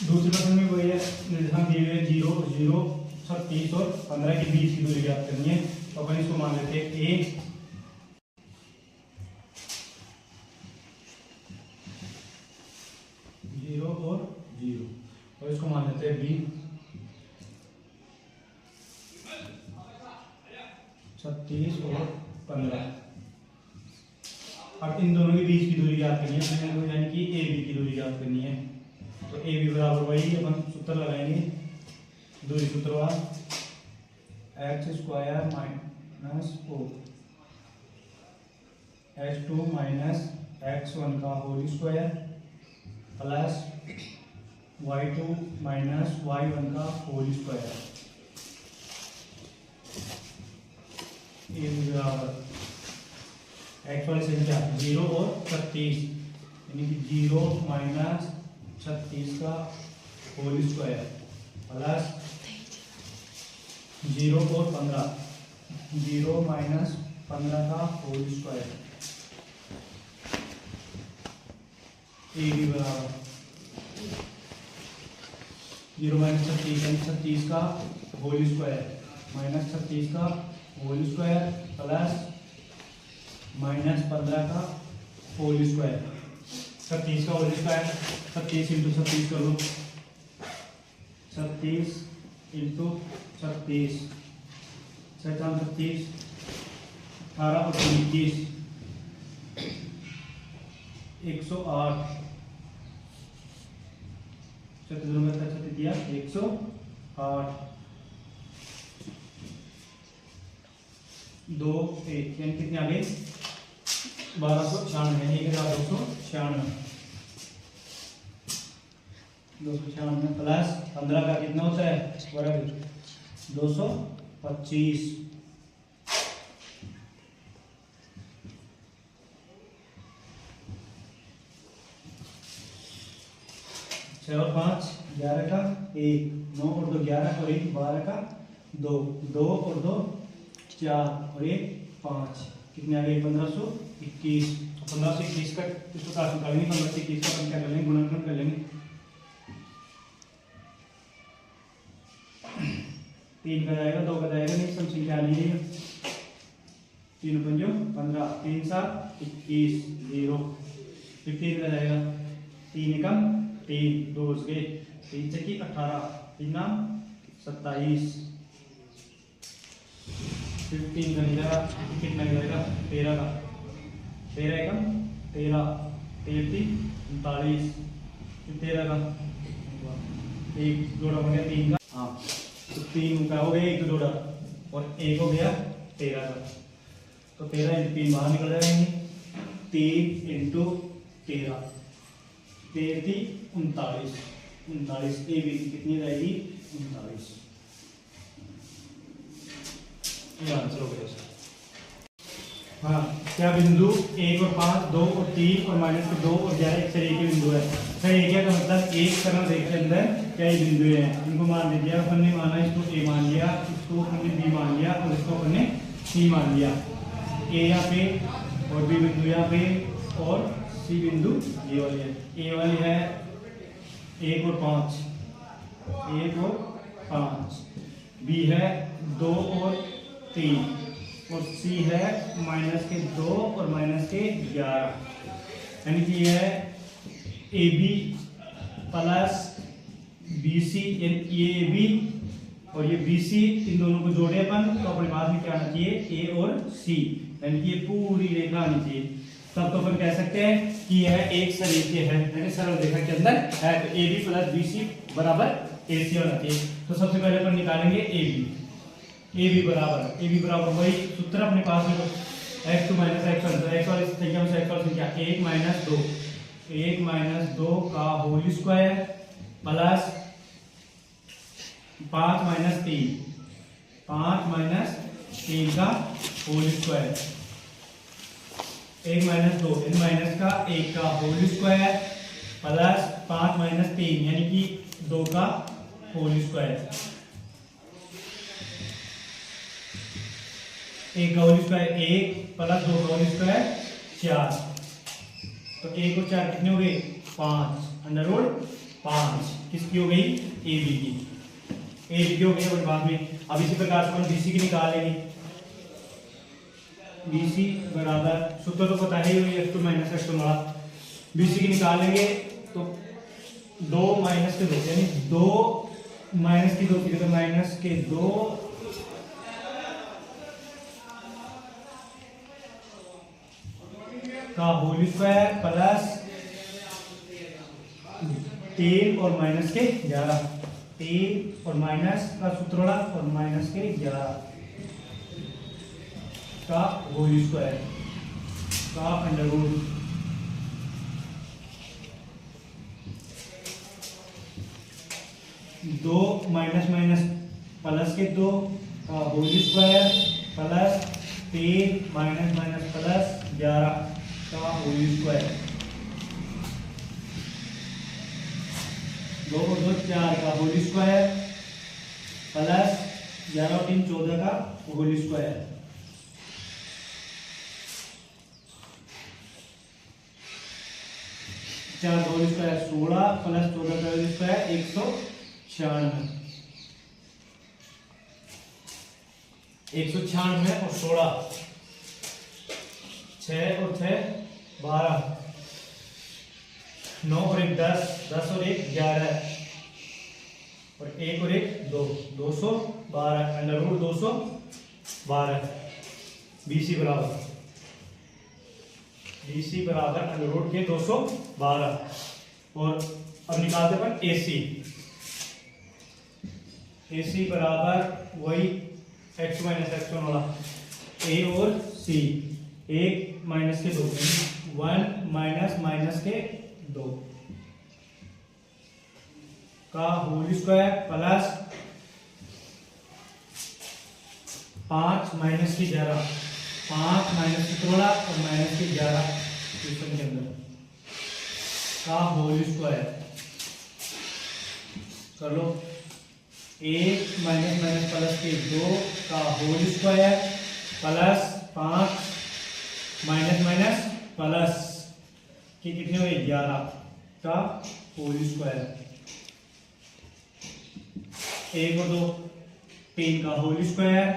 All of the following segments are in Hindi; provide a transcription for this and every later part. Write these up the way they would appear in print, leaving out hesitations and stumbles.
दूसरे प्रश्न में वही है, निर्देशांक दिए हुए 0, 0, 36 और 15 के बीच की दूरी ज्ञात करनी है। तो अपन इसको मान लेते हैं ए, 0 और 0, और इसको मान लेते हैं बी, 36 और 15। अब इन दोनों के बीच की दूरी ज्ञात करनी है, यानी कि ए बी की दूरी ज्ञात करनी है। तो ए बी बराबर वही अपन सूत्र लगाएंगे, दूरी सूत्र हुआ x स्क्वायर माइनस ओ x2 माइनस x1 का whole square plus y2 minus y1 का होल स्क्वायर। ए बी बराबर एक्स वाली संख्या 0 और 36, यानी कि 0 माइनस 36 का होल स्क्वायर प्लस 0 और 15, 0 माइनस 15 का होल स्क्वायर। ए बी बराबर 0 माइनस 36 यानी 36 का होल स्क्वायर माइनस 36 का होल स्क्वायर प्लस माइनस 15 का होल स्क्वायर। 36 का होल स्क्वायर 36 इंटू 36 कर लो, 36 इंटू 36, 36, 18 और 21, 108, 36 दिया 108, 2 1 यानी कितने आ गए 1296, 1296, 296 प्लस 15 का कितना होता है वर्ग 225, 6 और 5 11 का 1, 9 और 2 11 और 1 12 का 2, 2 और 2 4 और 1 5, कितने आ गए 1521। 1521 का इसको काट निकालेंगे, 1521 का अपन क्या कर लेंगे गुणनखंड कर लेंगे। 3 का जाएगा 2 का जाएगा, नहीं सब संख्या आ जाएगी 3 पंजो 15, 3 7 21 0, फिर 3 का जाएगा 3 एकम 3, 2 उसके 3 चक्की 18, 3 27, 15 का जाएगा कितना जाएगा 13 का 13 एकम 13, 33 39, 13 का एक जोड़ा हो गया 3 का, हाँ तो 3 का हो गया एक जोड़ा और एक हो गया 13 का, तो 13 इंटू 3 बाहर निकल जाएंगे, 3 इंटू 13 33 39, 39 ए बी की कितनी जाएगी 39, ये आंसर हो गया। हाँ, क्या बिंदु 1 और 5, 2 और 3 और माइनस के 2 और 11 एक से एक ही बिंदु है। सर ये क्या का मतलब एक तरह रेखा के अंदर क्या ये बिंदु हैं, इनको मान लीजिए, हमने माना इसको ए मान लिया, इसको हमने बी मान लिया और इसको हमने सी मान लिया। ए यहाँ पे और बी बिंदु यहाँ पे और सी बिंदु ये वाली है। ए वाली है 1 और 5, 1 और 5, बी है 2 और 3 और सी है माइनस के 2 और माइनस के 11, यानी कि ये है A B plus B C, यानी ये ए बी और ये बी सी, इन दोनों को जोड़े अपन तो अपने पास में क्या आना चाहिए ए और सी, यानी कि ये पूरी रेखा आनी चाहिए। तब तो अपन कह सकते हैं कि यह एक सरेखे है, यानी सरल रेखा के अंदर है, तो A B plus B C बराबर ए सी होना चाहिए। तो सबसे पहले अपन निकालेंगे ए बी बराबर वही सूत्र अपने पास में, x2 माइनस x1, तो x वाली संख्या में से x वाली संख्या 1 माइनस 2 का होल स्क्वायर प्लस 5 माइनस 3 का होल स्क्वायर, 1 माइनस 2 यानी माइनस का 1 का होल स्क्वायर प्लस 5 माइनस 3 यानी कि 2 का होल स्क्वायर, 1 का होल स्क्वायर 1 प्लस 2 का होल स्क्वायर 4, तो 1 और 4 कितने हो गए 5, अंडर रूट 5 किसकी हो गई, ए बी की, ए बी की हो गई। और बाद में अब इसी प्रकार से हम बी सी की निकाल लेंगे। बी सी बराबर सूत्र तो पता ही है x2 माइनस x1 वाला, बी सी की निकाल लेंगे तो 2 माइनस के 2 यानी 2 माइनस की 2 की जगह माइनस के 2 का होल स्क्वायर प्लस 3 और माइनस के 11, 3 और माइनस का सूत्र वाला और माइनस के 11 का होल स्क्वायर का अंडर रूट। दो माइनस माइनस प्लस के 2 का whole square plus 3 minus minus plus 11 का होल स्क्वायर, 2 और 2 4 का होल स्क्वायर प्लस 11 और 3 14 का होल स्क्वायर। 4 का होल स्क्वायर 16 प्लस 14 का होल स्क्वायर 196, 196 और 16, 6 और 6 12, 9 और 1 10, 10 और 1 11 और 1 और 1 2, 212 अंडर रूट 212। बीसी बराबर अंडर रूट के 212। और अब निकालते अपन एसी, एसी बराबर वही x माइनस x1 वाला, ए और सी, 1 माइनस के 2 1 माइनस माइनस के 2 का होल स्क्वायर प्लस 5 माइनस की 11, 5 माइनस की 16 और माइनस की 11 क्वेश्चन के अंदर का होल स्क्वायर कर लो। 1 माइनस माइनस प्लस के 2 का whole square plus 5 minus minus plus के कितने हुए 11 का होल स्क्वायर। 1 और 2 3 का होल स्क्वायर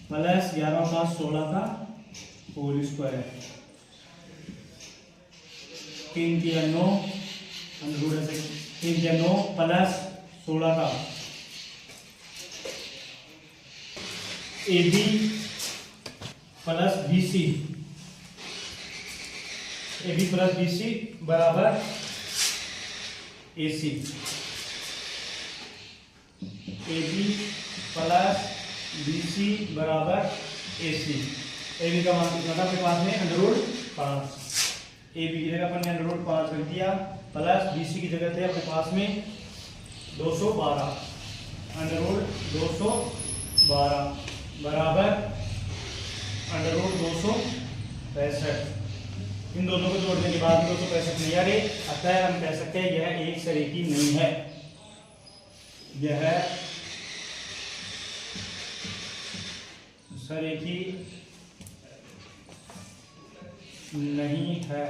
प्लस 11 और 5 16 का होल स्क्वायर। 3 किया 9 3 किया 9 प्लस 16 का A B plus B C, A B plus B C बराबर A C, A B plus B C बराबर ए सी। ए बी का मान कितना था अपने पास में अंडर रूट 5, ए बी की जगह अपन ने अंडर रूट 5 रख दिया प्लस बी सी की जगह थे अपने पास में 212 अंडर रूट 212 बराबर अंडर रूट 265। इन दोनों को जोड़ने के बाद 265 नहीं आ रही, अतः हम कह सकते हैं यह एक सरेकी नहीं है, यह सरेकी नहीं है।